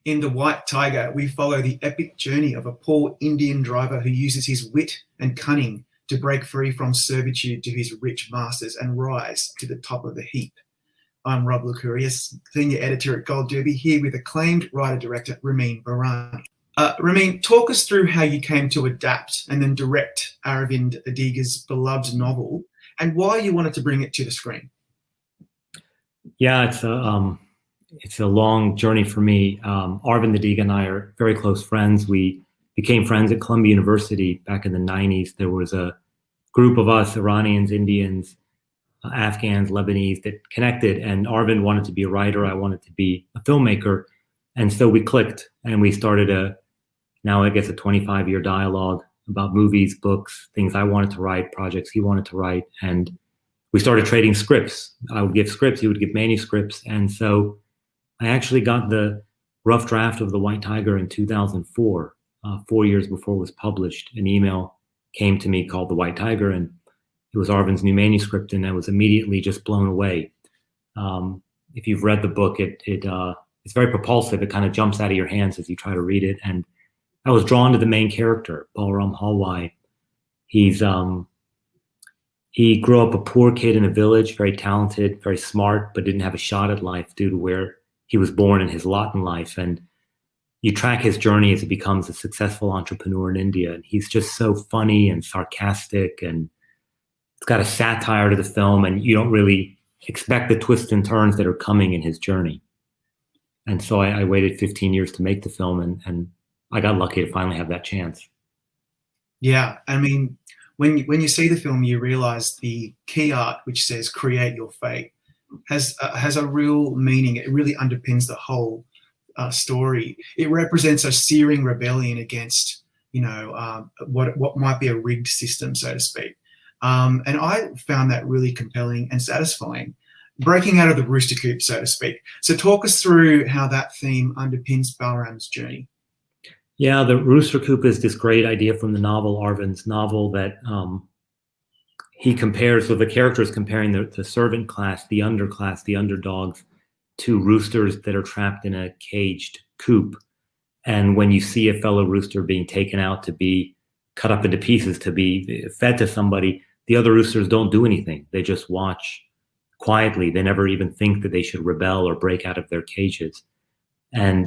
In The White Tiger, we follow the epic journey of a poor Indian driver who uses his wit and cunning to break free from servitude to his rich masters and rise to the top of the heap. I'm Rob Licuria, Senior Editor at Gold Derby, here with acclaimed writer-director Ramin Bahrani. Ramin, talk us through how you came to adapt and then direct Aravind Adiga's beloved novel and why you wanted to bring it to the screen. Yeah, it's a long journey for me. Aravind Adiga and I are very close friends. We became friends at Columbia University back in the 90s. There was a group of us, Iranians, Indians, Afghans, Lebanese, that connected, and Aravind wanted to be a writer. I wanted to be a filmmaker. And so we clicked and we started now I guess a 25-year dialogue about movies, books, things I wanted to write, projects he wanted to write. And we started trading scripts. I would give scripts, he would give manuscripts. And so I actually got the rough draft of The White Tiger in 2004, 4 years before it was published. An email came to me called The White Tiger, and it was Arvind's new manuscript, and I was immediately just blown away. If you've read the book, it's very propulsive. It kind of jumps out of your hands as you try to read it. And I was drawn to the main character, Balram Halwai. He grew up a poor kid in a village, very talented, very smart, but didn't have a shot at life due to where he was born and his lot in life. And you track his journey as he becomes a successful entrepreneur in India. And he's just so funny and sarcastic, and it's got a satire to the film, and you don't really expect the twists and turns that are coming in his journey. And so I waited 15 years to make the film, and I got lucky to finally have that chance. Yeah, I mean, when you see the film, you realize the key art, which says "create your fate," has a real meaning. It really underpins the whole story. It represents a searing rebellion against, what might be a rigged system, so to speak. And I found that really compelling and satisfying, breaking out of the rooster coop, so to speak. So talk us through how that theme underpins Balram's journey. Yeah, the rooster coop is this great idea from the novel, Arvind's novel, that he compares, so the character is comparing the servant class, the underclass, the underdogs, to roosters that are trapped in a caged coop. And when you see a fellow rooster being taken out to be cut up into pieces to be fed to somebody, the other roosters don't do anything. They just watch quietly. They never even think that they should rebel or break out of their cages. And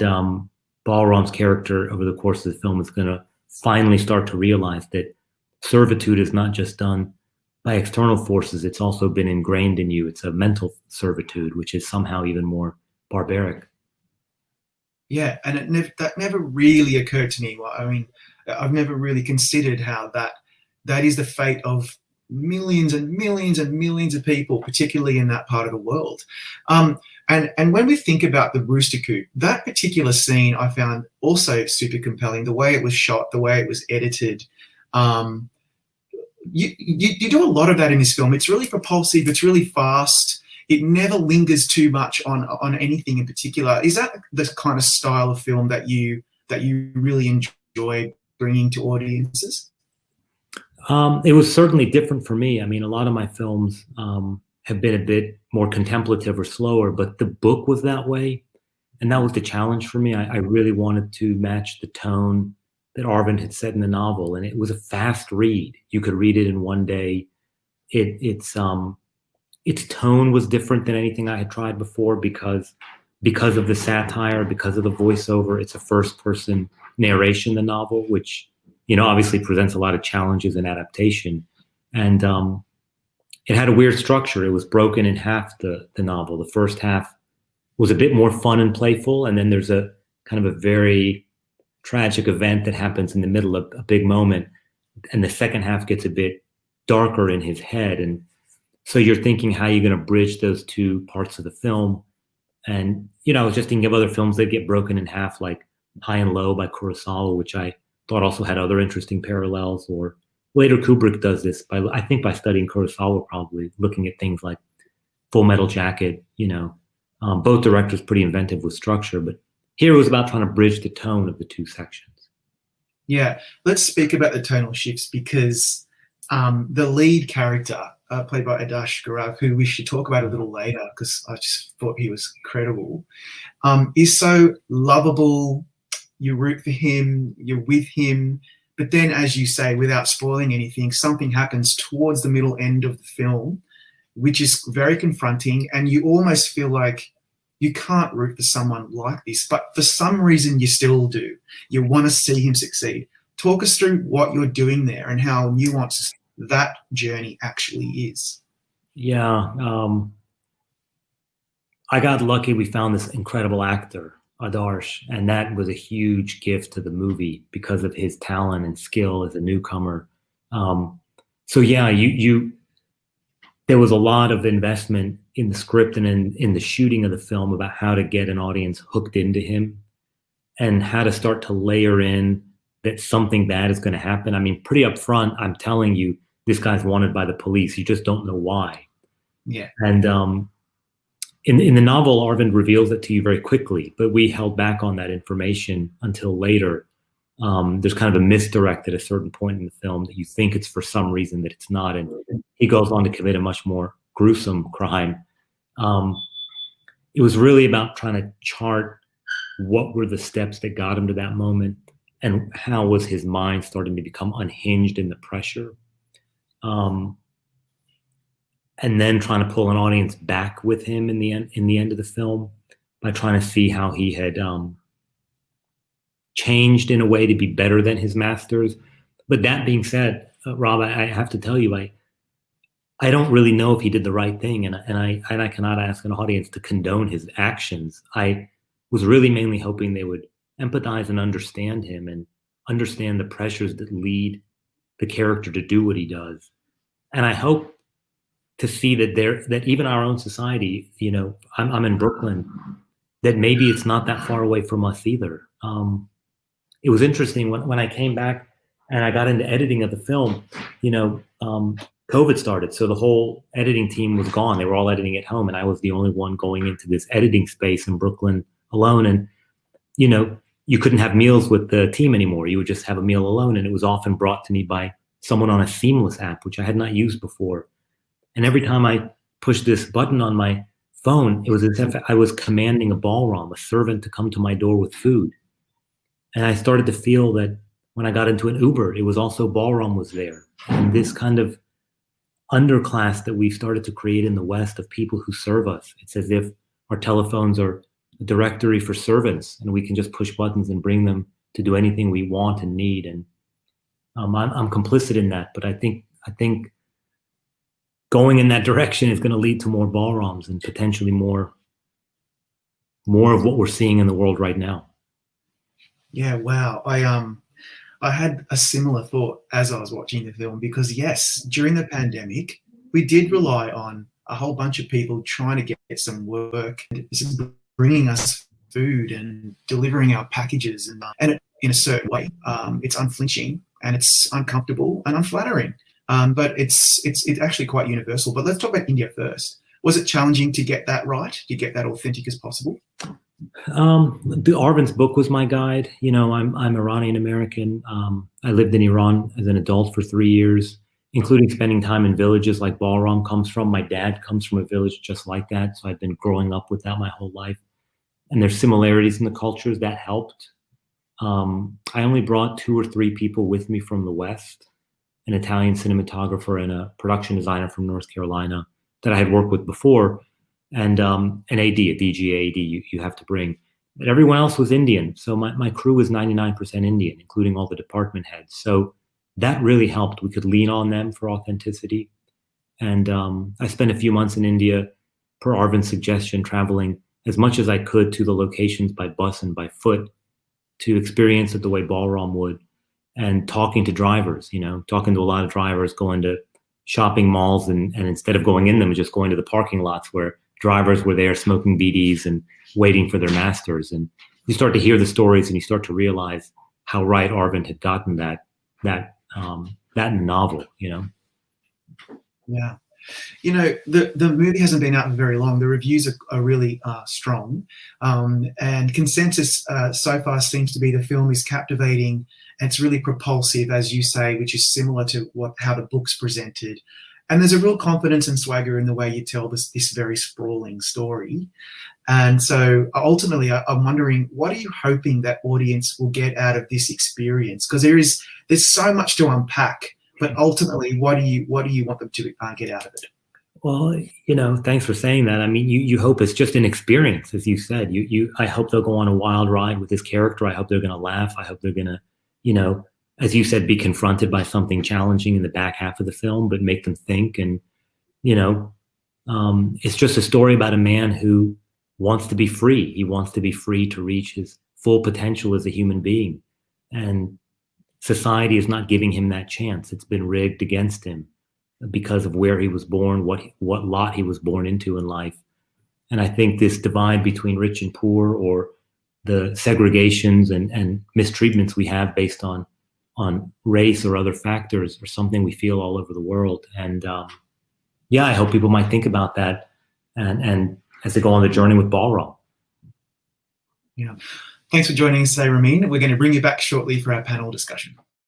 Balram's character over the course of the film is going to finally start to realize that servitude is not just done by external forces. It's also been ingrained in you. It's a mental servitude, which is somehow even more barbaric. Yeah, and that never really occurred to me. I mean, I've never really considered how that is the fate of millions and millions and millions of people, particularly in that part of the world. And when we think about the rooster coop, that particular scene I found also super compelling. The way it was shot, the way it was edited. You do a lot of that in this film. It's really propulsive. It's really fast. It never lingers too much on anything in particular. Is that the kind of style of film that you really enjoy bringing to audiences? It was certainly different for me. I mean, a lot of my films have been a bit more contemplative or slower, but the book was that way. And that was the challenge for me. I really wanted to match the tone that Aravind had set in the novel. And it was a fast read. You could read it in one day. Its tone was different than anything I had tried before because of the satire, because of the voiceover. It's a first-person narration, the novel, which obviously presents a lot of challenges in adaptation. And it had a weird structure. It was broken in half, the novel. The first half was a bit more fun and playful, and then there's a kind of a very tragic event that happens in the middle of a big moment, and the second half gets a bit darker in his head. And so you're thinking, how are you going to bridge those two parts of the film? And, I was just thinking of other films that get broken in half, like High and Low by Kurosawa, which I thought also had other interesting parallels. Or later Kubrick does this by studying Kurosawa, probably looking at things like Full Metal Jacket. Both directors pretty inventive with structure, but here it was about trying to bridge the tone of the two sections. Yeah, let's speak about the tonal shifts, because the lead character, played by Adash Garav, who we should talk about a little later because I just thought he was incredible, is so lovable. You root for him, you're with him. But then, as you say, without spoiling anything, something happens towards the middle end of the film, which is very confronting. And you almost feel like you can't root for someone like this. But for some reason, you still do. You want to see him succeed. Talk us through what you're doing there and how nuanced that journey actually is. Yeah. I got lucky. We found this incredible actor, Adarsh, and that was a huge gift to the movie because of his talent and skill as a newcomer. So yeah, there was a lot of investment in the script and in the shooting of the film about how to get an audience hooked into him and how to start to layer in that something bad is going to happen. I mean, pretty upfront, I'm telling you, this guy's wanted by the police. You just don't know why. Yeah. And in the novel, Arvind reveals it to you very quickly, but we held back on that information until later. There's kind of a misdirect at a certain point in the film that you think it's for some reason that it's not. And he goes on to commit a much more gruesome crime. It was really about trying to chart what were the steps that got him to that moment and how was his mind starting to become unhinged in the pressure. And then trying to pull an audience back with him in the end of the film by trying to see how he had changed in a way to be better than his masters. But that being said, Rob, I have to tell you, I don't really know if he did the right thing, and I cannot ask an audience to condone his actions. I was really mainly hoping they would empathize and understand him and understand the pressures that lead the character to do what he does. And I hope to see that even our own society, you know, I'm in Brooklyn, that maybe it's not that far away from us either. It was interesting when I came back and I got into editing of the film, you know, COVID started. So the whole editing team was gone. They were all editing at home. And I was the only one going into this editing space in Brooklyn alone. And, you know, you couldn't have meals with the team anymore. You would just have a meal alone. And it was often brought to me by someone on a Seamless app, which I had not used before. And every time I pushed this button on my phone, it was as if I was commanding a ballroom, a servant to come to my door with food. And I started to feel that when I got into an Uber, it was also ballroom was there. And this kind of underclass that we've started to create in the West of people who serve us. It's as if our telephones are a directory for servants and we can just push buttons and bring them to do anything we want and need. And I'm complicit in that, but I think going in that direction is going to lead to more ballrooms and potentially more of what we're seeing in the world right now. Yeah, wow. I had a similar thought as I was watching the film because, yes, during the pandemic, we did rely on a whole bunch of people trying to get some work and bringing us food and delivering our packages and it, in a certain way. It's unflinching and it's uncomfortable and unflattering. But it's actually quite universal. But let's talk about India first. Was it challenging to get that right, to get that authentic as possible? The Arvind's book was my guide. You know, I'm Iranian American. I lived in Iran as an adult for 3 years, including spending time in villages like Balram comes from. My dad comes from a village just like that. So I've been growing up with that my whole life. And there's similarities in the cultures that helped. I only brought 2 or 3 people with me from the West, an Italian cinematographer and a production designer from North Carolina that I had worked with before, and an AD, a DGA AD you have to bring. But everyone else was Indian. So my crew was 99% Indian, including all the department heads. So that really helped. We could lean on them for authenticity. And I spent a few months in India, per Arvind's suggestion, traveling as much as I could to the locations by bus and by foot to experience it the way Balram would, and talking to drivers, you know, talking to a lot of drivers, going to shopping malls and instead of going in them, just going to the parking lots where drivers were there smoking BDs and waiting for their masters. And you start to hear the stories and you start to realize how right Arvind had gotten that in the novel, you know? Yeah. You know, the movie hasn't been out for very long. The reviews are really strong. And consensus so far seems to be the film is captivating. And it's really propulsive, as you say, which is similar to how the book's presented. And there's a real confidence and swagger in the way you tell this very sprawling story. And so ultimately, I'm wondering, what are you hoping that audience will get out of this experience? Because there's so much to unpack, but ultimately, what do you want them to get out of it? Well, thanks for saying that. I mean, you hope it's just an experience, as you said. I hope they'll go on a wild ride with this character. I hope they're going to laugh. I hope they're going to, as you said, be confronted by something challenging in the back half of the film, but make them think. And, it's just a story about a man who wants to be free. He wants to be free to reach his full potential as a human being. And society is not giving him that chance. It's been rigged against him because of where he was born, what lot he was born into in life. And I think this divide between rich and poor, or the segregations and mistreatments we have based on race or other factors, are something we feel all over the world. And I hope people might think about that and as they go on the journey with Ballroom. Yeah. Thanks for joining us today, Ramin. We're going to bring you back shortly for our panel discussion.